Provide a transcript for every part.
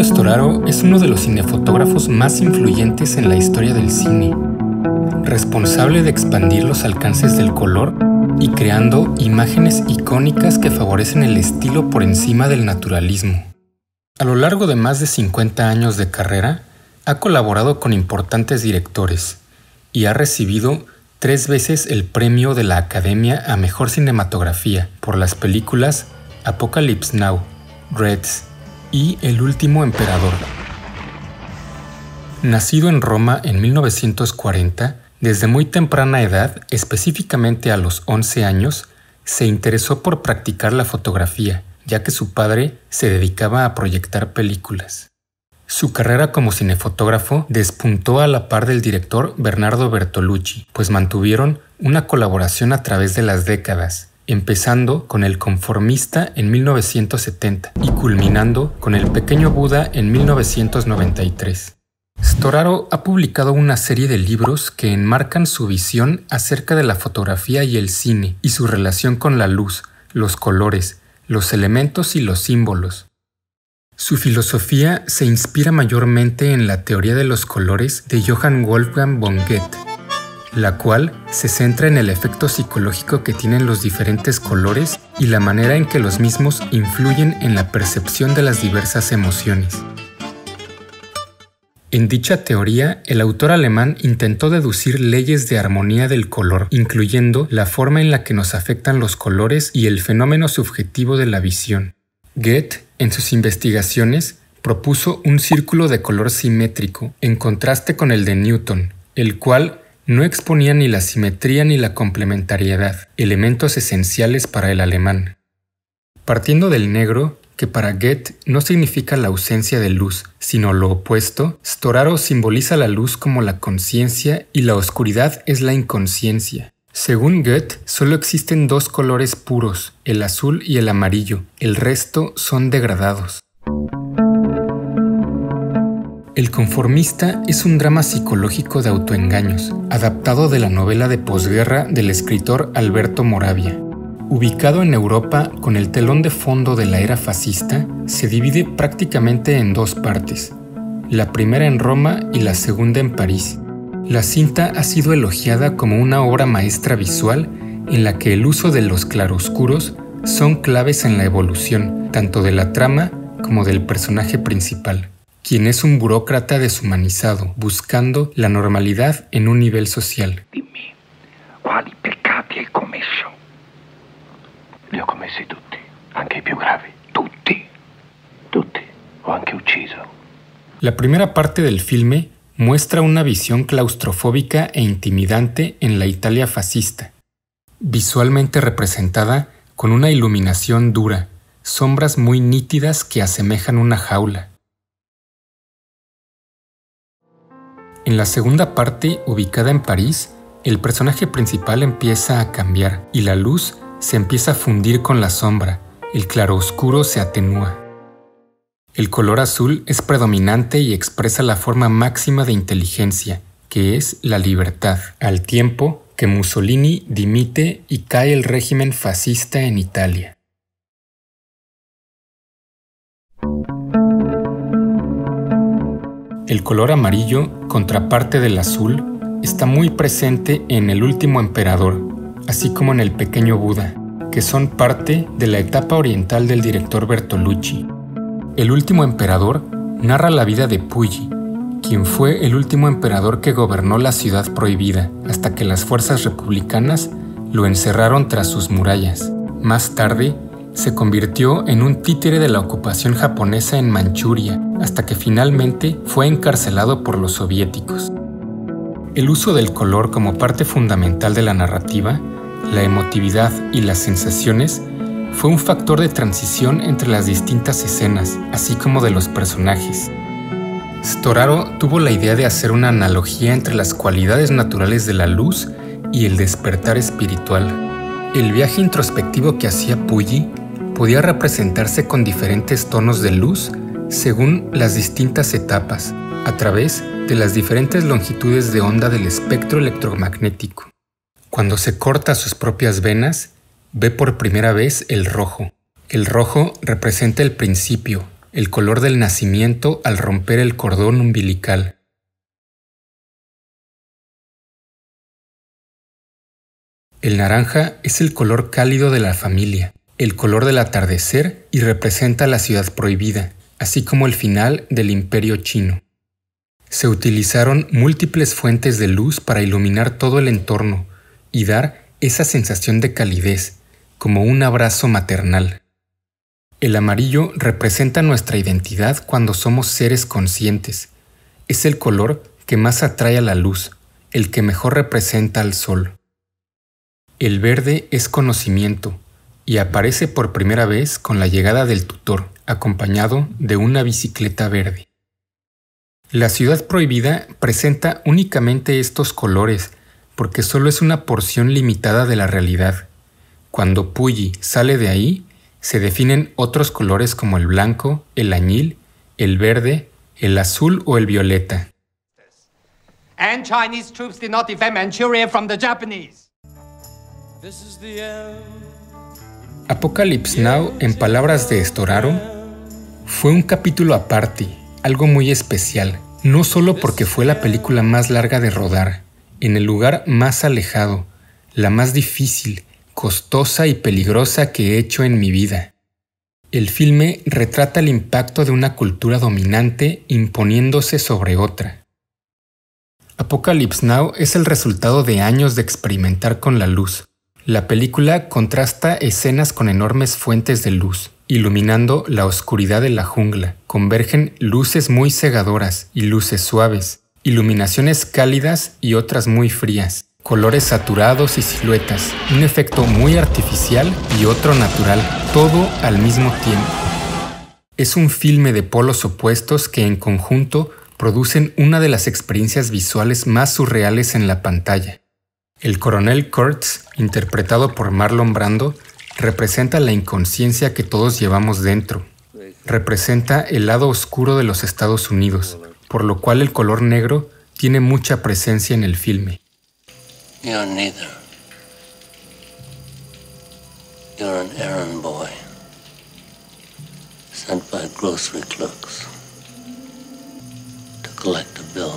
Storaro es uno de los cinefotógrafos más influyentes en la historia del cine, responsable de expandir los alcances del color y creando imágenes icónicas que favorecen el estilo por encima del naturalismo. A lo largo de más de 50 años de carrera, ha colaborado con importantes directores y ha recibido 3 veces el premio de la Academia a Mejor Cinematografía por las películas Apocalypse Now, Reds y El Último Emperador. Nacido en Roma en 1940, desde muy temprana edad, específicamente a los 11 años, se interesó por practicar la fotografía, ya que su padre se dedicaba a proyectar películas. Su carrera como cinefotógrafo despuntó a la par del director Bernardo Bertolucci, pues mantuvieron una colaboración a través de las décadas, empezando con El Conformista en 1970 y culminando con El Pequeño Buda en 1993. Storaro ha publicado una serie de libros que enmarcan su visión acerca de la fotografía y el cine y su relación con la luz, los colores, los elementos y los símbolos. Su filosofía se inspira mayormente en la teoría de los colores de Johann Wolfgang von Goethe, la cual se centra en el efecto psicológico que tienen los diferentes colores y la manera en que los mismos influyen en la percepción de las diversas emociones. En dicha teoría, el autor alemán intentó deducir leyes de armonía del color, incluyendo la forma en la que nos afectan los colores y el fenómeno subjetivo de la visión. Goethe, en sus investigaciones, propuso un círculo de color simétrico, en contraste con el de Newton, el cual no exponía ni la simetría ni la complementariedad, elementos esenciales para el alemán. Partiendo del negro, que para Goethe no significa la ausencia de luz, sino lo opuesto, Storaro simboliza la luz como la conciencia y la oscuridad es la inconsciencia. Según Goethe, solo existen 2 colores puros, el azul y el amarillo, el resto son degradados. El Conformista es un drama psicológico de autoengaños, adaptado de la novela de posguerra del escritor Alberto Moravia. Ubicado en Europa con el telón de fondo de la era fascista, se divide prácticamente en 2 partes, la primera en Roma y la segunda en París. La cinta ha sido elogiada como una obra maestra visual en la que el uso de los claroscuros son claves en la evolución tanto de la trama como del personaje principal, quien es un burócrata deshumanizado buscando la normalidad en un nivel social. Dimmi, quali peccati hai commesso? Li ho commessi tutti, anche i più gravi. Tutti. Ho anche ucciso. La primera parte del filme muestra una visión claustrofóbica e intimidante en la Italia fascista, visualmente representada con una iluminación dura, sombras muy nítidas que asemejan una jaula. En la segunda parte, ubicada en París, el personaje principal empieza a cambiar y la luz se empieza a fundir con la sombra, el claroscuro se atenúa. El color azul es predominante y expresa la forma máxima de inteligencia, que es la libertad, al tiempo que Mussolini dimite y cae el régimen fascista en Italia. El color amarillo, contraparte del azul, está muy presente en El Último Emperador, así como en El Pequeño Buda, que son parte de la etapa oriental del director Bertolucci. El Último Emperador narra la vida de Puyi, quien fue el último emperador que gobernó la ciudad prohibida hasta que las fuerzas republicanas lo encerraron tras sus murallas. Más tarde, se convirtió en un títere de la ocupación japonesa en Manchuria, hasta que finalmente fue encarcelado por los soviéticos. El uso del color como parte fundamental de la narrativa, la emotividad y las sensaciones fue un factor de transición entre las distintas escenas, así como de los personajes. Storaro tuvo la idea de hacer una analogía entre las cualidades naturales de la luz y el despertar espiritual. El viaje introspectivo que hacía Puyi podía representarse con diferentes tonos de luz según las distintas etapas, a través de las diferentes longitudes de onda del espectro electromagnético. Cuando se corta sus propias venas, ve por primera vez el rojo. El rojo representa el principio, el color del nacimiento al romper el cordón umbilical. El naranja es el color cálido de la familia, el color del atardecer y representa la ciudad prohibida, así como el final del Imperio chino. Se utilizaron múltiples fuentes de luz para iluminar todo el entorno y dar esa sensación de calidez, como un abrazo maternal. El amarillo representa nuestra identidad cuando somos seres conscientes. Es el color que más atrae a la luz, el que mejor representa al sol. El verde es conocimiento y aparece por primera vez con la llegada del tutor, acompañado de una bicicleta verde. La ciudad prohibida presenta únicamente estos colores porque solo es una porción limitada de la realidad. Cuando Puyi sale de ahí, se definen otros colores como el blanco, el añil, el verde, el azul o el violeta. And Chinese troops did not defend Manchuria from the Japanese. Apocalypse Now, en palabras de Storaro, fue un capítulo aparte, algo muy especial, no solo porque fue la película más larga de rodar, en el lugar más alejado, la más difícil, costosa y peligrosa que he hecho en mi vida. El filme retrata el impacto de una cultura dominante imponiéndose sobre otra. Apocalypse Now es el resultado de años de experimentar con la luz. La película contrasta escenas con enormes fuentes de luz, iluminando la oscuridad de la jungla. Convergen luces muy cegadoras y luces suaves, iluminaciones cálidas y otras muy frías, colores saturados y siluetas, un efecto muy artificial y otro natural, todo al mismo tiempo. Es un filme de polos opuestos que en conjunto producen una de las experiencias visuales más surreales en la pantalla. El coronel Kurtz, interpretado por Marlon Brando, representa la inconsciencia que todos llevamos dentro. Representa el lado oscuro de los Estados Unidos, por lo cual el color negro tiene mucha presencia en el filme. You're neither. You're an errand boy, sent by grocery clerks to collect a bill.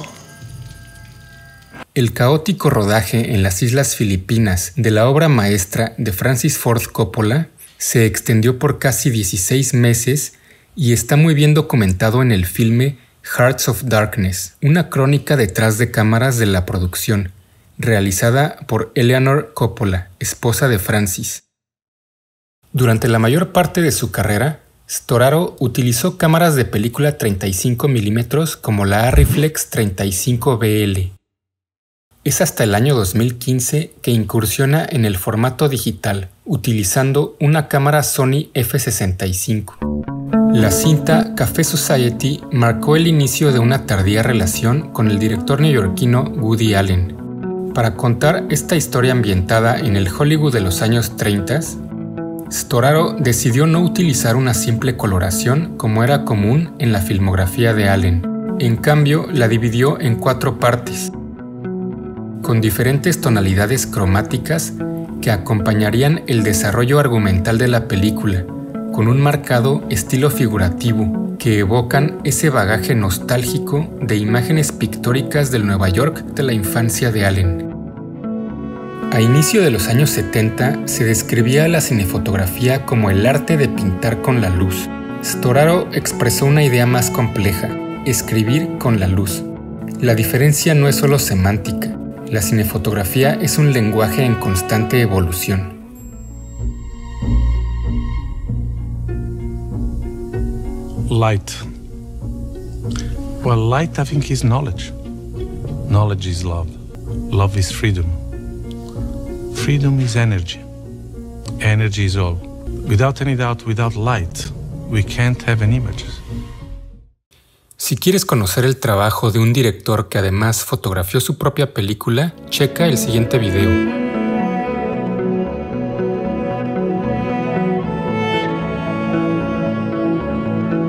El caótico rodaje en las Islas Filipinas de la obra maestra de Francis Ford Coppola se extendió por casi 16 meses y está muy bien documentado en el filme Hearts of Darkness, una crónica detrás de cámaras de la producción, realizada por Eleanor Coppola, esposa de Francis. Durante la mayor parte de su carrera, Storaro utilizó cámaras de película 35 mm como la Arriflex 35BL. Es hasta el año 2015 que incursiona en el formato digital, utilizando una cámara Sony F65. La cinta Café Society marcó el inicio de una tardía relación con el director neoyorquino Woody Allen. Para contar esta historia ambientada en el Hollywood de los años 30, Storaro decidió no utilizar una simple coloración como era común en la filmografía de Allen. En cambio, la dividió en 4 partes, con diferentes tonalidades cromáticas que acompañarían el desarrollo argumental de la película, con un marcado estilo figurativo que evocan ese bagaje nostálgico de imágenes pictóricas del Nueva York de la infancia de Allen. A inicio de los años 70 se describía la cinefotografía como el arte de pintar con la luz. Storaro expresó una idea más compleja: escribir con la luz. La diferencia no es solo semántica. La cinefotografía es un lenguaje en constante evolución. Light. Well, light, I think, is knowledge. Knowledge is love. Love is freedom. Freedom is energy. Energy is all. Without any doubt, without light, we can't have any images. Si quieres conocer el trabajo de un director que además fotografió su propia película, checa el siguiente video.